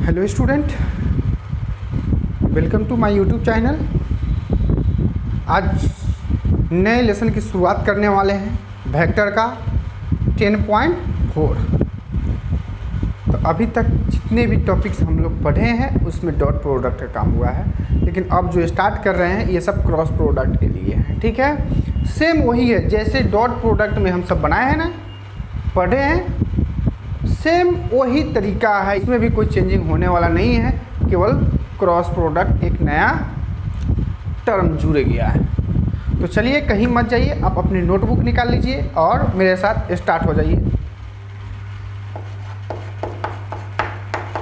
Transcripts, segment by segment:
Hello student, welcome to my YouTube channel. आज नए lesson की शुरुआत करने वाले हैं वेक्टर का 10.4। तो अभी तक जितने भी टॉपिक्स हम लोग पढ़े हैं उसमें डॉट प्रोडक्ट का काम हुआ है, लेकिन अब जो स्टार्ट कर रहे हैं ये सब क्रॉस प्रोडक्ट के लिए है। ठीक है, सेम वही है जैसे डॉट प्रोडक्ट में हम सब बनाए हैं ना, पढ़े हैं, सेम वही तरीका है। इसमें भी कोई चेंजिंग होने वाला नहीं है, केवल क्रॉस प्रोडक्ट एक नया टर्म जुड़ गया है। तो चलिए कहीं मत जाइए, आप अपनी नोटबुक निकाल लीजिए और मेरे साथ स्टार्ट हो जाइए।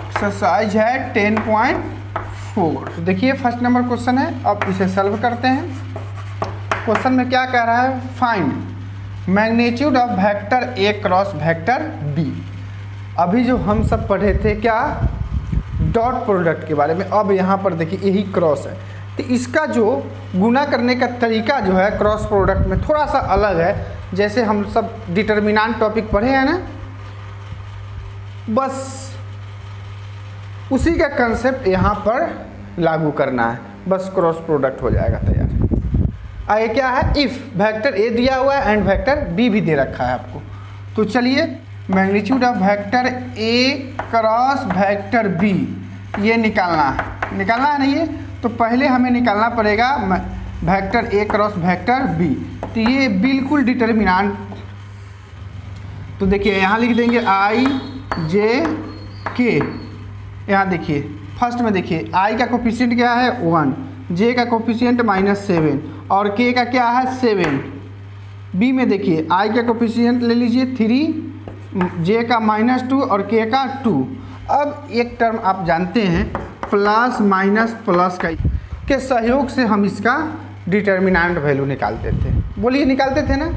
एक्सरसाइज है 10.4। तो देखिए फर्स्ट नंबर क्वेश्चन है, अब इसे सॉल्व करते हैं। क्वेश्चन में क्या कह रहा है, find magnitude of vector A cross vector B. अभी जो हम सब पढ़े थे क्या, डॉट प्रोडक्ट के बारे में, अब यहाँ पर देखिए यही क्रॉस है, तो इसका जो गुना करने का तरीका जो है क्रॉस प्रोडक्ट में थोड़ा सा अलग है। जैसे हम सब डिटर्मिनेंट टॉपिक पढ़े हैं ना, बस उसी का कंसेप्ट यहाँ पर लागू करना है, बस क्रॉस प्रोडक्ट हो जाएगा तैयार। आगे क्या है, इफ़ वेक्टर ए दिया हुआ है एंड वेक्टर बी भी दे रखा है आपको। तो चलिए magnitude of vector A cross vector B ये निकालना है नहीं है, तो पहले हमें निकालना पड़ेगा vector A cross vector B. तो ये बिल्कुल डिटर्मिनेंट, तो देखिए यहाँ लिख देंगे आई जे के। यहाँ देखिए फर्स्ट में देखिए आई का कोफिशिएंट क्या है 1, जे का कोफिशिएंट -7 और के का क्या है 7। बी में देखिए आई का कोफिशिएंट ले लीजिए 3, जे का -2 और के का 2। अब एक टर्म आप जानते हैं प्लस माइनस प्लस का के सहयोग से हम इसका डिटर्मिनेंट वैल्यू निकालते थे। बोलिए निकालते थे ना,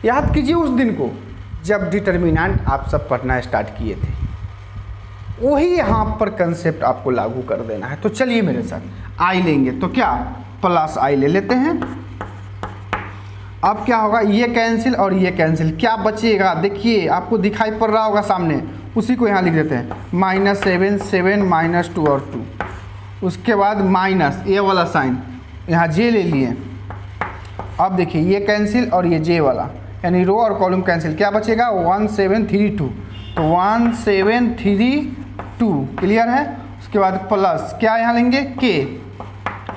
याद कीजिए उस दिन को जब डिटर्मिनेंट आप सब पढ़ना स्टार्ट किए थे, वही यहाँ पर कंसेप्ट आपको लागू कर देना है। तो चलिए मेरे साथ आई लेंगे, तो क्या प्लस आई ले लेते हैं। अब क्या होगा, ये कैंसिल और ये कैंसिल, क्या बचेगा देखिए आपको दिखाई पड़ रहा होगा सामने, उसी को यहाँ लिख देते हैं -7 7 -2 और 2। उसके बाद माइनस ये वाला साइन, यहाँ जे ले लिए। अब देखिए ये कैंसिल और ये जे वाला, यानी रो और कॉलम कैंसिल, क्या बचेगा 1 7 3 2। तो 1 7 3 2 क्लियर है। उसके बाद प्लस क्या यहाँ लेंगे के।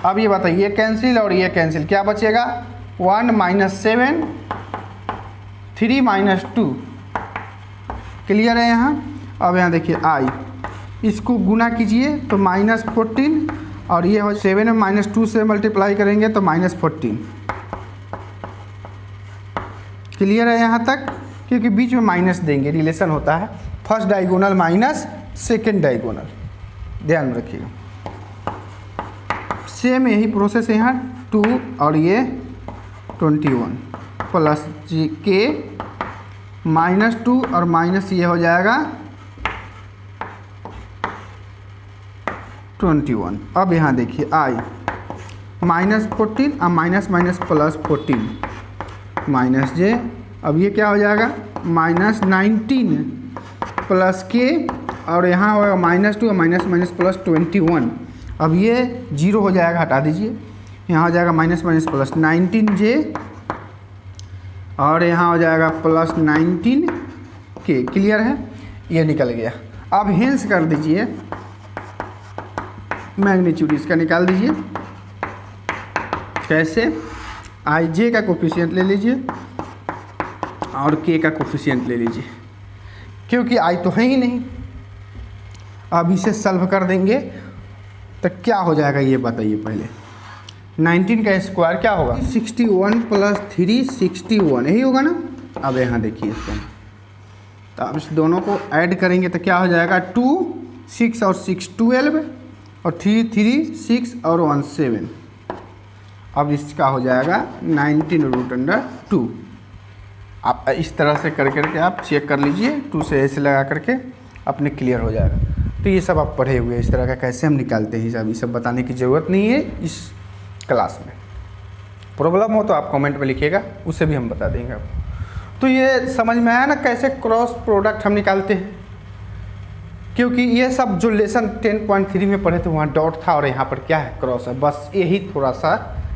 अब ये बताइए ये कैंसिल और ये कैंसिल, क्या बचेगा 1 -7 3 -2 क्लियर है यहाँ। अब यहाँ देखिए आई, इसको गुना कीजिए तो -14 और ये हो 7 में -2 से मल्टीप्लाई करेंगे तो -14 क्लियर है यहाँ तक, क्योंकि बीच में माइनस देंगे, रिलेशन होता है first diagonal minus second diagonal, ध्यान रखिएगा। सेम यही प्रोसेस है यहाँ 2 और ये 21 प्लस जी के -2 और माइनस ये हो जाएगा 21। अब यहाँ देखिए आई -14 और माइनस माइनस प्लस 14 माइनस जे, अब ये क्या हो जाएगा -19 प्लस के और यहाँ होगा -2 और माइनस माइनस प्लस 21। अब ये 0 हो जाएगा, हटा दीजिए, यहाँ हो जाएगा माइनस माइनस प्लस 19 जे और यहाँ हो जाएगा प्लस 19 के। क्लियर है, ये निकल गया। अब हेंस कर दीजिए, मैग्नीट्यूड इसका निकाल दीजिए। कैसे, आई जे का कोफिशिएंट ले लीजिए और के का कोफिशिएंट ले लीजिए, क्योंकि आई तो है ही नहीं। अब इसे सॉल्व कर देंगे तो क्या हो जाएगा ये बताइए पहले। 19 का स्क्वायर क्या होगा 61 प्लस 3 61, यही होगा ना। अब यहाँ देखिए इसको, तो अब इस दोनों को ऐड करेंगे तो क्या हो जाएगा 2 6 और 6 12 और 3 3 6 और 1 7। अब इसका हो जाएगा 19√2। आप इस तरह से कर करके आप चेक कर लीजिए, 2 से ऐसे लगा करके अपने क्लियर हो जाएगा। तो ये सब आप पढ़े हुए, इस तरह का कैसे हम निकालते हैं हिसाब, ये सब बताने की ज़रूरत नहीं है इस क्लास में। प्रॉब्लम हो तो आप कमेंट में लिखिएगा, उसे भी हम बता देंगे आपको। तो ये समझ में आया ना कैसे क्रॉस प्रोडक्ट हम निकालते हैं। क्योंकि ये सब जो लेसन 10.3 में पढ़े थे वहाँ डॉट था और यहाँ पर क्या है, क्रॉस है। बस यही थोड़ा सा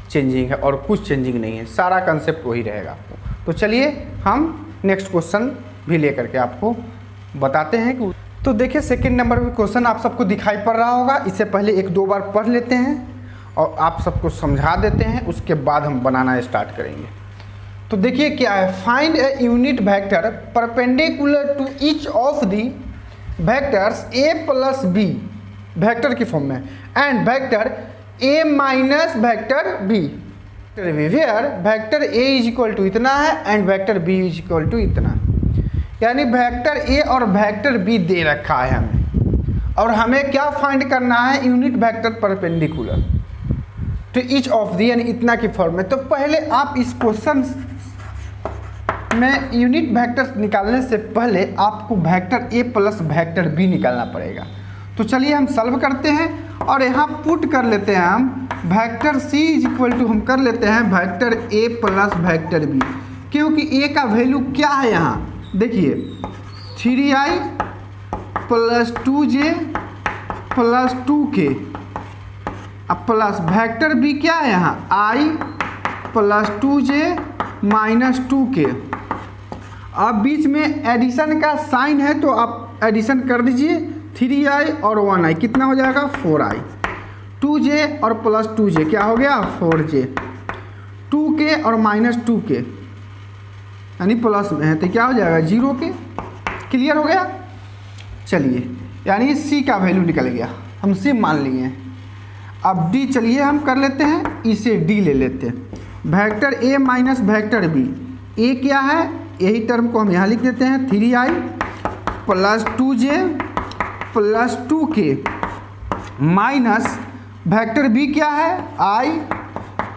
चेंजिंग है और कुछ चेंजिंग नहीं है, सारा कंसेप्ट वही रहेगा आपको। तो चलिए हम नेक्स्ट क्वेश्चन भी लेकर के आपको बताते हैं कि तो देखिए सेकंड नंबर में क्वेश्चन आप सबको दिखाई पड़ रहा होगा। इससे पहले एक दो बार पढ़ लेते हैं और आप सबको समझा देते हैं, उसके बाद हम बनाना स्टार्ट करेंगे। तो देखिए क्या है, find a unit vector perpendicular to each of the vectors a plus b vector की फॉर्म में and vector a minus vector b where vector a is equal to इतना है and vector b is equal to इतना। यानी vector a और vector b दे रखा है हमें, और हमें क्या फाइंड करना है, unit vector perpendicular to each of the, यानी इतना की फॉर्म में। तो पहले आप इस क्वेश्चन में यूनिट वेक्टर निकालने से पहले आपको vector a plus vector b निकालना पड़ेगा। तो चलिए हम सॉल्व करते हैं और यहाँ पुट कर लेते हैं हम vector c is equal to हम कर लेते हैं vector a plus vector b, क्योंकि a का वैल्यू क्या है यहाँ देखिए 3i plus 2j plus 2k, अब प्लस वेक्टर b क्या है यहाँ i plus 2j minus 2k। अब बीच में एडिशन का साइन है तो आप एडिशन कर दीजिए, 3i और 1i कितना हो जाएगा 4i, 2j और प्लस 2j क्या हो गया 4j, 2k और माइनस 2k यानी प्लस में है तो क्या हो जाएगा 0k। क्लियर हो गया। चलिए यानी c का वैल्यू निकल गया, हम c मान लिए हैं। अब d चलिए हम कर लेते हैं, इसे d ले लेते हैं। Vector a minus vector b, a क्या है यही टर्म को हम यहाँ लिख देते हैं 3i plus 2j plus 2k minus vector b क्या है i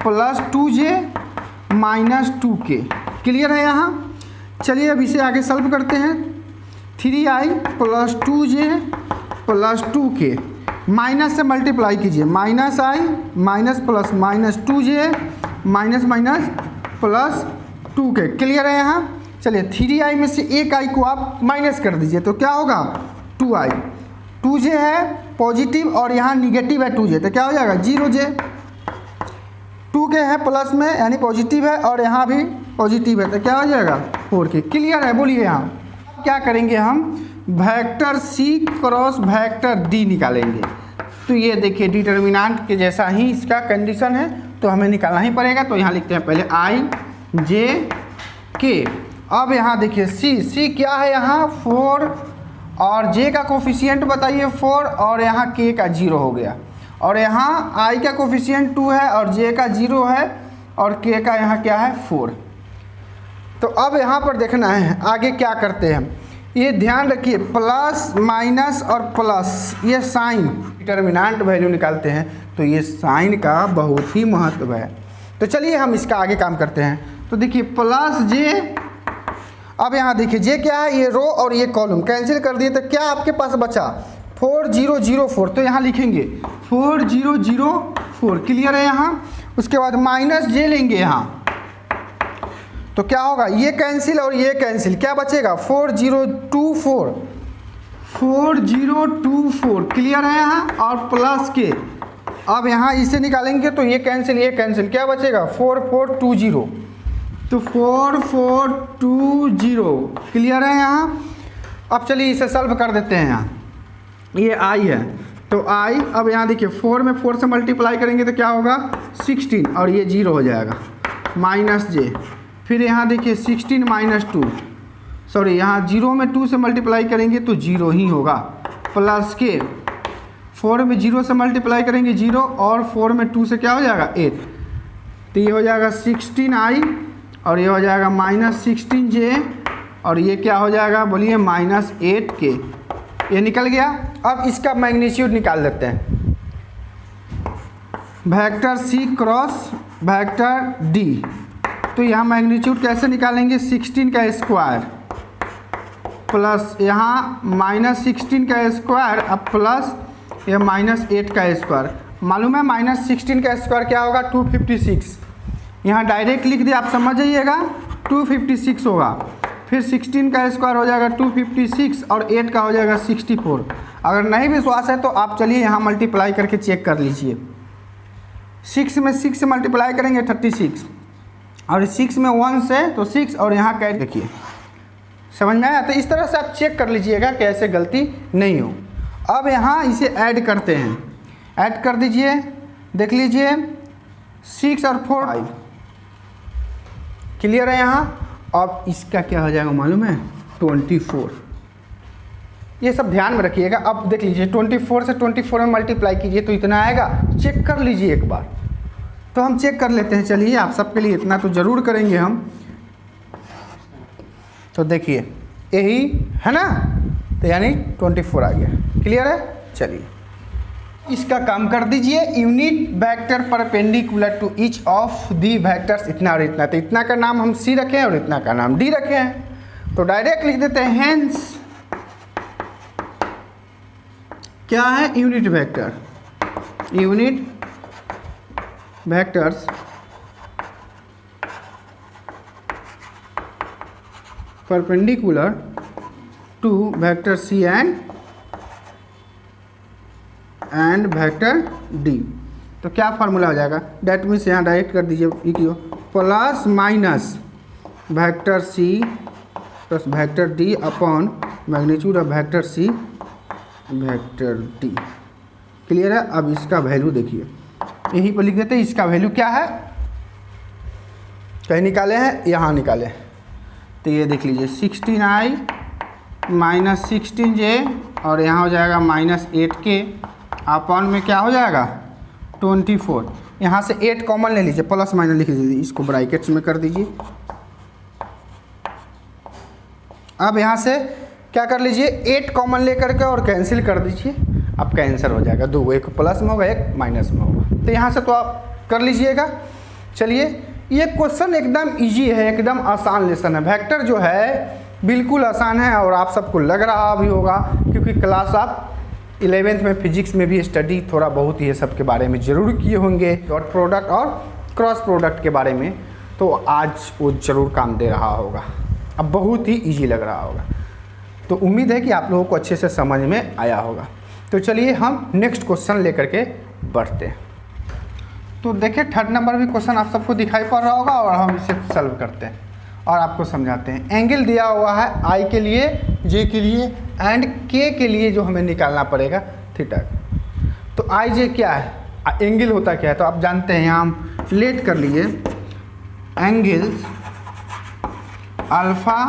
plus 2j minus 2k। Clear है यहाँ। चलिए अब इसे आगे सॉल्व करते हैं, 3i plus 2j plus 2k minus से मल्टीप्लाई कीजिए, minus i minus plus minus 2j minus minus plus 2k। Clear है यहाँ। चलिए 3i में से एक i को आप माइनस कर दीजिए तो क्या होगा 2i, 2j है पॉजिटिव और यहाँ निगेटिव है 2j तो क्या हो जाएगा 0j, 2k है प्लस में यानी पॉजिटिव है और यहाँ भी पॉजिटिव है तो क्या हो जाएगा 4k। क्लियर है। बोलिए यहाँ क्या करेंगे हम vector c cross vector d निकालेंगे। तो ये देखिए डिटर्मिनेंट के जैसा ही इसका कंडीशन है तो हमें निकालना ही पड़ेगा। तो यहाँ लिखते हैं पहले i j k। अब यहाँ देखिए c क्या है यहाँ 4 और j का कोफिशिएंट बताइए 4 और यहाँ k का 0 हो गया, और यहाँ i का कोफिशिएंट 2 है और j का 0 है और k का यहाँ क्या है 4। तो अब यहाँ पर देखना है आगे क्या करते हैं हम, ये ध्यान रखिए प्लस माइनस और प्लस ये साइन डिटर्मिनेंट वैल्यू निकालते हैं तो ये साइन का बहुत ही महत्व है। तो चलिए हम इसका आगे काम करते हैं। तो देखिए प्लस j, अब यहाँ देखिए j क्या है ये रो और ये कॉलम कैंसिल कर दिए तो क्या आपके पास बचा 4004, तो यहाँ लिखेंगे 4004। क्लियर है यहाँ। उसके बाद माइनस j लेंगे यहाँ तो क्या होगा ये कैंसिल और ये कैंसिल, क्या बचेगा 4024। क्लियर है यहाँ। और प्लस के अब यहाँ इसे निकालेंगे तो ये कैंसिल क्या बचेगा 4420, तो 4420। क्लियर है यहाँ। अब चलिए इसे सॉल्व कर देते हैं। यहाँ ये i है तो i, अब यहाँ देखिए 4 में 4 से मल्टीप्लाई करेंगे तो क्या होगा 16 और ये 0 हो जाएगा माइनस j। फिर यहाँ देखिए 16 माइनस 2, सॉरी यहाँ 0 में 2 से मल्टीप्लाई करेंगे तो 0 ही होगा, प्लस के 4 में 0 से मल्टीप्लाई करेंगे 0 और 4 में 2 से क्या हो जाएगा 8, तो ये हो जाएगा 16i और ये हो जाएगा माइनस 16j और ये क्या हो जाएगा बोलिए माइनस 8k। ये निकल गया। अब इसका मैग्नीट्यूड निकाल देते हैं, vector c cross vector d। तो यहाँ मैग्नीट्यूड कैसे निकालेंगे 16 का स्क्वायर प्लस यहाँ माइनस 16 का स्क्वायर अब प्लस ये माइनस 8 का स्क्वायर। मालूम है माइनस 16 का स्क्वायर क्या होगा 256। यहाँ डायरेक्ट लिख दिया, आप समझ जाइएगा 256 होगा। फिर 16 का स्क्वायर हो जाएगा 256 और 8 का हो जाएगा 64। अगर नहीं विश्वास है तो आप चलिए यहाँ मल्टीप्लाई करके चेक कर लीजिए। 6 में 6 से मल्टीप्लाई करेंगे 36 और 6 में 1 से तो 6 और यहाँ कैट देखिए, समझ में आया। तो इस तरह से आप चेक कर लीजिएगा कि ऐसे गलती नहीं हो। अब यहाँ इसे ऐड करते हैं, ऐड कर दीजिए, देख लीजिए 6 और 4 5 क्लियर है यहाँ। अब इसका क्या हो जाएगा मालूम है 24। ये सब ध्यान में रखिएगा। अब देख लीजिए 24 से 24 में मल्टीप्लाई कीजिए तो इतना आएगा, चेक कर लीजिए एक बार। तो हम चेक कर लेते हैं, चलिए आप सबके लिए इतना तो ज़रूर करेंगे हम। तो देखिए यही है ना, तो यानी 24 आ गया, क्लियर है। चलिए इसका काम कर दीजिए। Unit vector perpendicular to each of the vectors इतना और इतना, तो इतना का नाम हम सी रखे हैं और इतना का नाम डी रखे हैं। तो डायरेक्ट लिख देते हैं हेंस क्या है unit vector, unit vectors perpendicular to vector C and vector D. तो क्या फार्मूला हो जाएगा, डेट मीन्स यहाँ डायरेक्ट कर दीजिए equal plus minus vector C plus vector D upon magnitude of vector C vector D, clear है। अब इसका वैल्यू देखिए, यहीं पर लिख देते हैं इसका वैल्यू क्या है, कहीं निकाले हैं, यहाँ निकाले हैं। तो ये देख लीजिए 16i माइनस 16j और यहाँ हो जाएगा माइनस 8k अपॉन में क्या हो जाएगा 24। यहाँ से 8 कॉमन ले लीजिए, प्लस माइनस लिख दीजिए, इसको ब्रैकेट्स में कर दीजिए। अब यहाँ से क्या कर लीजिए 8 कॉमन लेकर के और कैंसिल कर दीजिए, आपका आंसर हो जाएगा 2, एक प्लस में होगा एक माइनस में होगा। तो यहाँ से तो आप कर लीजिएगा। चलिए ये क्वेश्चन एकदम इजी है, एकदम आसान लेसन है। वेक्टर जो है बिल्कुल आसान है और आप सबको लग रहा भी होगा क्योंकि क्लास आप 11th में फिजिक्स में भी स्टडी थोड़ा बहुत ये सब के बारे में ज़रूर किए होंगे, डॉट प्रोडक्ट और क्रॉस प्रोडक्ट के बारे में। तो आज वो ज़रूर काम दे रहा होगा, अब बहुत ही ईजी लग रहा होगा। तो उम्मीद है कि आप लोगों को अच्छे से समझ में आया होगा। तो चलिए हम नेक्स्ट क्वेश्चन लेकर के बढ़ते हैं। तो देखिए 3rd नंबर भी क्वेश्चन आप सबको दिखाई पड़ रहा होगा और हम इसे सॉल्व करते हैं और आपको समझाते हैं। एंगल दिया हुआ है आई के लिए, जे के लिए एंड के के लिए, जो हमें निकालना पड़ेगा थीटा। तो आई जे क्या है, एंगल होता क्या है तो आप जानते हैं। यहाँ हम लेट कर लिए angles alpha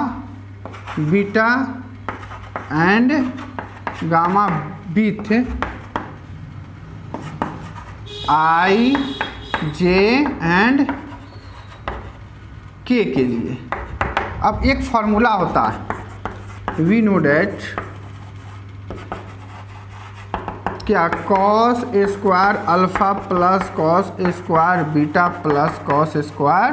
beta and gamma with i j and k लिए। अब एक फार्मूला होता है, वी नो डेट क्या cos square alpha plus cos square beta plus cos square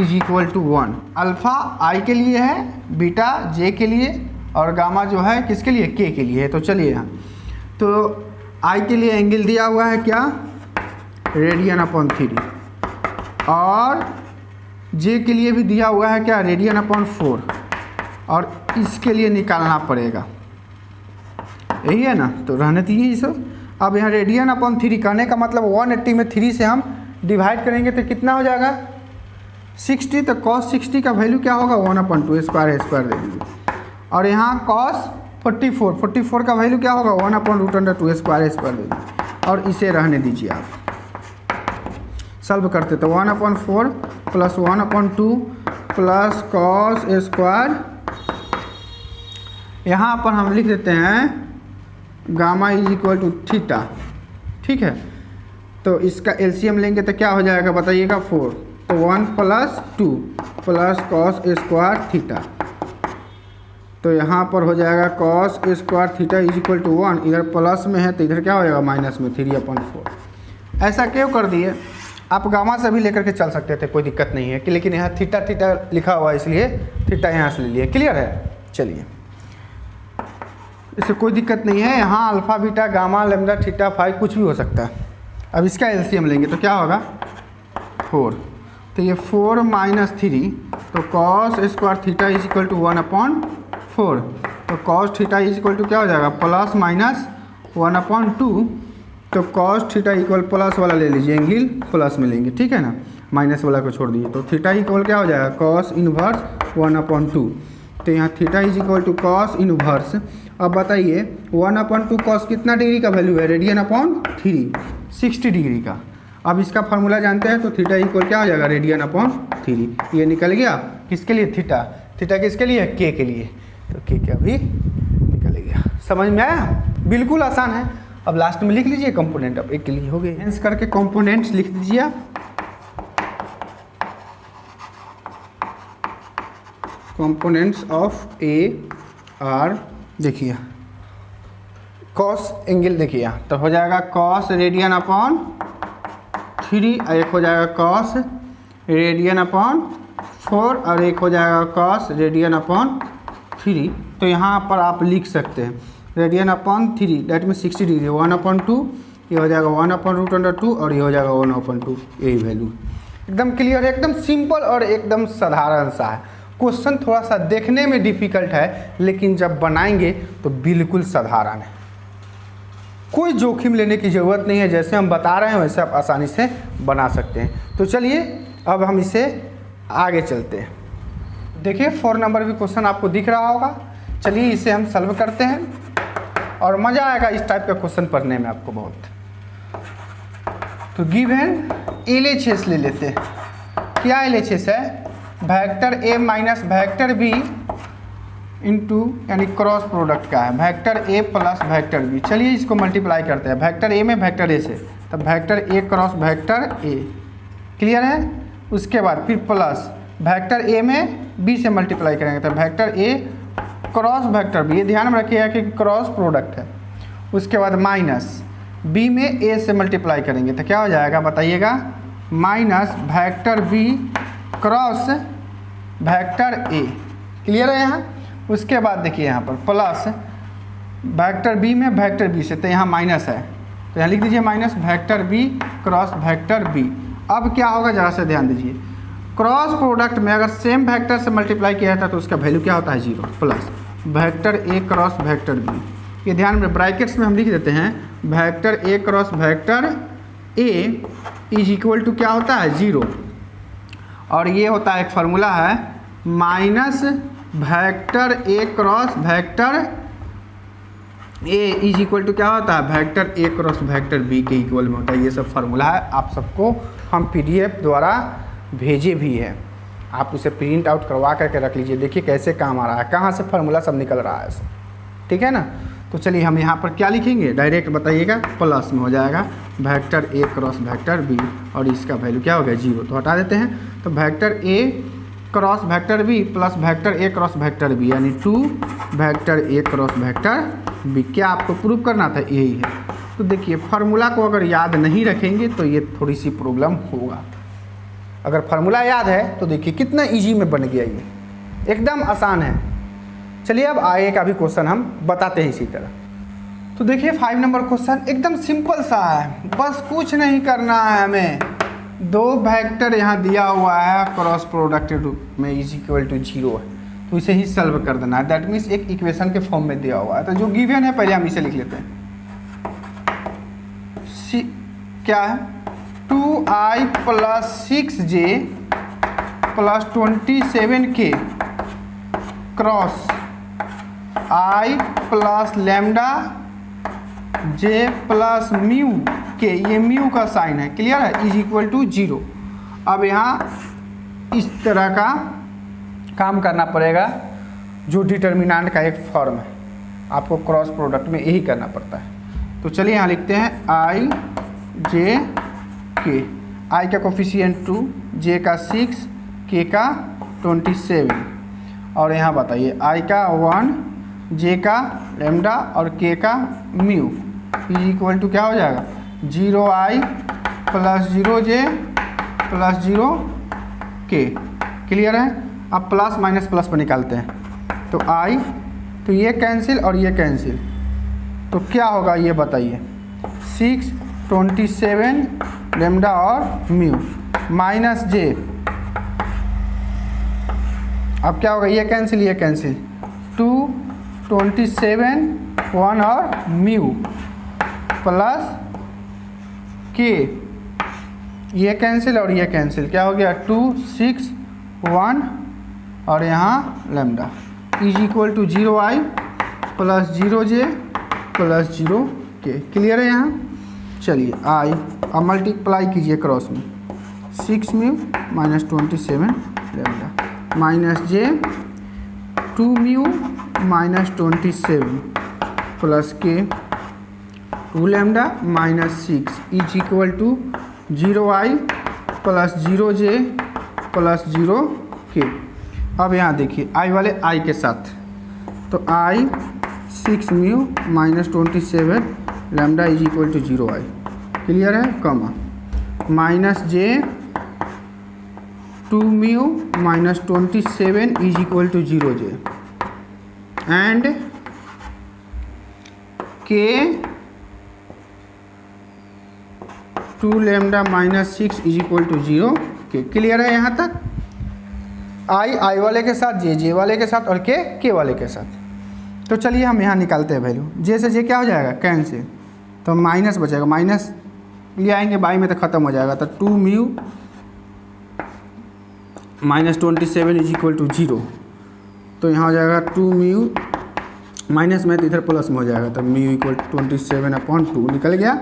is equal to 1। Alpha i के लिए है, बीटा जे के लिए और गामा जो है किसके लिए, के लिए है। तो चलिए यहाँ तो आई के लिए एंगल दिया हुआ है क्या, रेडियन अपॉन 3 और जे के लिए भी दिया हुआ है क्या, रेडियन अपॉन 4 और इसके लिए निकालना पड़ेगा, यही है ना। तो रहने दीजिए इसे। अब यहाँ रेडियन अपॉन 3 कहने का मतलब 180 में 3 से हम डिवाइड करेंगे तो कितना हो जाएगा 60। तो cos 60 का वैल्यू क्या होगा 1/2 स्क्वायर दे दीजिए। और यहाँ cos 44 का वैल्यू क्या होगा 1/√2 स्क्वायर दे दीजिए और इसे रहने दीजिए। आप सॉल्व करते तो 1/4 प्लस 1/2 प्लस कॉस स्क्वायर, यहाँ पर हम लिख देते हैं gamma is equal to theta, ठीक है। तो इसका एलसीएम लेंगे तो क्या हो जाएगा बताइएगा 4। तो 1 + 2 प्लस कॉस स्क्वायर थीटा, तो यहाँ पर हो जाएगा cos square theta is equal to 1। इधर प्लस में है तो इधर क्या हो जाएगा माइनस में 3/4। ऐसा क्यों कर दिए, आप गामा से भी लेकर के चल सकते थे, कोई दिक्कत नहीं है कि, लेकिन यहाँ थीटा लिखा हुआ है इसलिए थीटा यहाँ से ले लिए, क्लियर है। चलिए इससे कोई दिक्कत नहीं है, यहाँ alpha beta gamma lambda theta phi कुछ भी हो सकता है। अब इसका एलसीएम लेंगे तो क्या होगा 4 तो ये 4 माइनस 3, तो cos square theta is equal to 1/4। तो cos theta is equal to क्या हो जाएगा, प्लस माइनस 1/2। तो कॉस थीटा इक्वल प्लस वाला ले लीजिए, एंगल प्लस मिलेंगे, ठीक है ना, माइनस वाला को छोड़ दीजिए। तो थीटा इक्वल क्या हो जाएगा, कॉस इनवर्स 1/2। तो यहाँ theta is equal to cos inverse. अब बताइए 1/2 कॉस कितना डिग्री का वैल्यू है, रेडियन अपॉन 3, 60 डिग्री का। अब इसका फार्मूला जानते हैं, तो थीटा इक्वल क्या हो जाएगा, रेडियन अपॉन 3। ये निकल गया किसके लिए, थीटा। थीटा किसके लिए, के के लिए। तो के क्या भी निकल गया। समझ में आया, बिल्कुल आसान है। अब लास्ट में लिख लीजिए कंपोनेंट। अब एक के लिए हो गए, हेंस करके कंपोनेंट्स लिख दीजिए आप। कंपोनेंट्स ऑफ ए आर, देखिए कॉस एंगल, देखिए तो हो जाएगा कॉस रेडियन अपॉन 3, और एक हो जाएगा कॉस रेडियन अपॉन 4, और एक हो जाएगा कॉस रेडियन अपॉन 3। तो यहाँ पर आप लिख सकते हैं रेडियन अपॉन 3 डेट में 60 डिग्री, 1/2, ये हो जाएगा 1/√2, और ये हो जाएगा 1/2। यही वैल्यू एकदम क्लियर है, एकदम सिंपल और एकदम साधारण सा है। क्वेश्चन थोड़ा सा देखने में डिफ़िकल्ट है, लेकिन जब बनाएंगे तो बिल्कुल साधारण है। कोई जोखिम लेने की ज़रूरत नहीं है, जैसे हम बता रहे हैं वैसे आप आसानी से बना सकते हैं। तो चलिए अब हम इसे आगे चलते हैं। देखिए 4 नंबर भी क्वेश्चन आपको दिख रहा होगा। चलिए इसे हम सॉल्व करते हैं और मज़ा आएगा इस टाइप का क्वेश्चन पढ़ने में आपको बहुत। तो गिवन LHS ले लेते हैं। क्या LHS है, vector A minus vector B into यानी क्रॉस प्रोडक्ट का है, vector A plus vector B. चलिए इसको मल्टीप्लाई करते हैं, वेक्टर ए में वेक्टर ए से, तब vector A cross vector A, clear है। उसके बाद फिर प्लस वेक्टर ए में बी से मल्टीप्लाई करेंगे, तो vector A cross vector B, ये ध्यान में रखिएगा कि क्रॉस प्रोडक्ट है। उसके बाद माइनस बी में ए से मल्टीप्लाई करेंगे, तो क्या हो जाएगा बताइएगा, minus vector B cross vector A, clear है यहाँ। उसके बाद देखिए यहाँ पर प्लस वेक्टर बी में वेक्टर बी से, तो यहाँ माइनस है, तो यहाँ लिख दीजिए minus vector B cross vector B. अब क्या होगा ज़रा से ध्यान दीजिए, क्रॉस प्रोडक्ट में अगर सेम वेक्टर से मल्टीप्लाई किया जाता है तो उसका वैल्यू क्या होता है, 0, plus vector A cross vector B. ये ध्यान में ब्रैकेट्स में हम लिख देते हैं, vector A cross vector A is equal to क्या होता है, 0। और ये होता है एक फार्मूला है minus vector A cross vector A is equal to क्या होता है, vector A cross vector B के इक्वल में होता है। ये सब फार्मूला है, आप सबको हम PDF द्वारा भेजे भी है, आप उसे प्रिंट आउट करवा करके रख लीजिए। देखिए कैसे काम आ रहा है, कहाँ से फार्मूला सब निकल रहा है सब, ठीक है ना। तो चलिए हम यहाँ पर क्या लिखेंगे, डायरेक्ट बताइएगा, प्लस में हो जाएगा vector A cross vector B, और इसका वैल्यू क्या हो गया, 0, तो हटा देते हैं। तो vector A cross vector B plus vector A cross vector B, यानी 2 vector A cross vector B. क्या आपको प्रूव करना था, यही है। तो देखिए फार्मूला को अगर याद नहीं रखेंगे तो ये थोड़ी सी प्रॉब्लम होगा। अगर फार्मूला याद है तो देखिए कितना इजी में बन गया, ये एकदम आसान है। चलिए अब आगे का भी क्वेश्चन हम बताते हैं इसी तरह। तो देखिए 5 नंबर क्वेश्चन एकदम सिंपल सा है, बस कुछ नहीं करना है हमें। 2 वेक्टर यहाँ दिया हुआ है क्रॉस प्रोडक्ट के रूप में इज इक्वल टू 0 है, तो इसे ही सॉल्व कर देना है। दैट मीन्स एक इक्वेशन के फॉर्म में दिया हुआ है। तो जो गिवन है पहले हम इसे लिख लेते हैं। क्या है, 2i + 6j + 27k cross i + lambda j + mu के, ये म्यू का साइन है, क्लियर है, इज इक्वल टू 0। अब यहाँ इस तरह का काम करना पड़ेगा, जो डिटर्मिनेंट का एक फॉर्म है, आपको क्रॉस प्रोडक्ट में यही करना पड़ता है। तो चलिए यहाँ लिखते हैं i j k, i का कोफिशिएंट 2, j का 6, k का 27, और यहाँ बताइए i का 1, j का लैम्डा और k का म्यू इज इक्वल टू क्या हो जाएगा, 0i + 0j + 0k, क्लियर है। अब प्लस माइनस प्लस पर निकालते हैं, तो i, तो ये कैंसिल और ये कैंसिल, तो क्या होगा ये बताइए, 6, 27 लैम्डा और म्यू, माइनस j अब क्या होगा, ये कैंसिल 2 27 1 और म्यू प्लस के, ये कैंसिल और ये कैंसिल, क्या हो गया 2 6 1 और यहाँ lambda is equal to 0i plus 0j plus 0k। Clear है यहाँ। चलिए आई अब मल्टीप्लाई कीजिए क्रॉस में, 6 mu minus 27 lambda minus J 2 mu minus 27 plus K 2 lambda minus 6 is equal to 0i plus 0j plus 0k। अब यहाँ देखिए आई वाले आई के साथ, तो i 6 mu minus 27 lambda is equal to 0i। Clear है, comma minus J 2 mu minus 27 is equal to 0j and k 2 lambda minus 6 is equal to 0k। Clear है यहाँ तक। आई वाले के साथ, जे वाले के साथ और के वाले के साथ। तो चलिए हम यहाँ निकालते हैं वैल्यू। जे से जे क्या हो जाएगा, कैंसिल, तो माइनस बचेगा, माइनस ले आएंगे बाई में तो ख़त्म हो जाएगा। तो 2 mu minus 27 is equal to 0, तो यहाँ हो जाएगा 2 म्यू माइनस में तो इधर प्लस में हो जाएगा, तो म्यू इक्वल टू 27/2 निकल गया।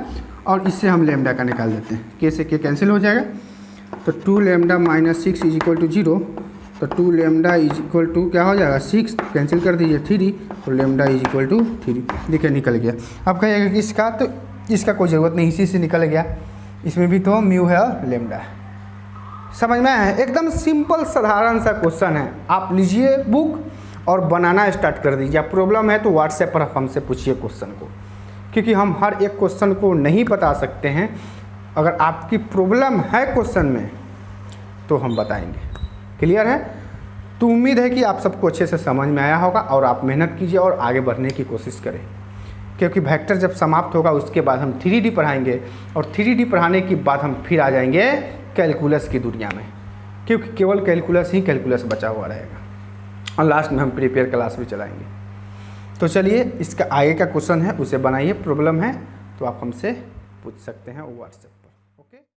और इससे हम लैम्डा का निकाल देते हैं, के से के कैंसिल हो जाएगा। तो 2 lambda minus 6 is equal to 0, तो 2 लैम्डा इज इक्वल टू क्या हो जाएगा, 6 कैंसिल कर दीजिए 3, तो लैम्डा इज इक्वल टू 3। देखिए निकल गया। अब कहिएगा कि इसका, तो इसका कोई ज़रूरत नहीं, इसी से निकल गया। इसमें भी तो म्यू है और लैम्डा है। समझ में आया? एकदम सिंपल साधारण सा क्वेश्चन है। आप लीजिए बुक और बनाना स्टार्ट कर दीजिए। आप प्रॉब्लम है तो व्हाट्सएप पर हमसे पूछिए क्वेश्चन को, क्योंकि हम हर एक क्वेश्चन को नहीं बता सकते हैं। अगर आपकी प्रॉब्लम है क्वेश्चन में तो हम बताएंगे। क्लियर है? तो उम्मीद है कि आप सबको अच्छे से समझ में आया होगा और आप मेहनत कीजिए और आगे बढ़ने की कोशिश करें, क्योंकि वेक्टर जब समाप्त होगा उसके बाद हम 3D पढ़ाएंगे और 3D पढ़ाने के बाद हम फिर आ जाएंगे कैलकुलस की दुनिया में, क्योंकि केवल कैलकुलस ही कैलकुलस बचा हुआ रहेगा और लास्ट में हम प्रीपेयर क्लास भी चलाएंगे। तो चलिए इसका आगे का क्वेश्चन है उसे बनाइए। प्रॉब्लम है तो आप हमसे पूछ सकते हैं व्हाट्सएप।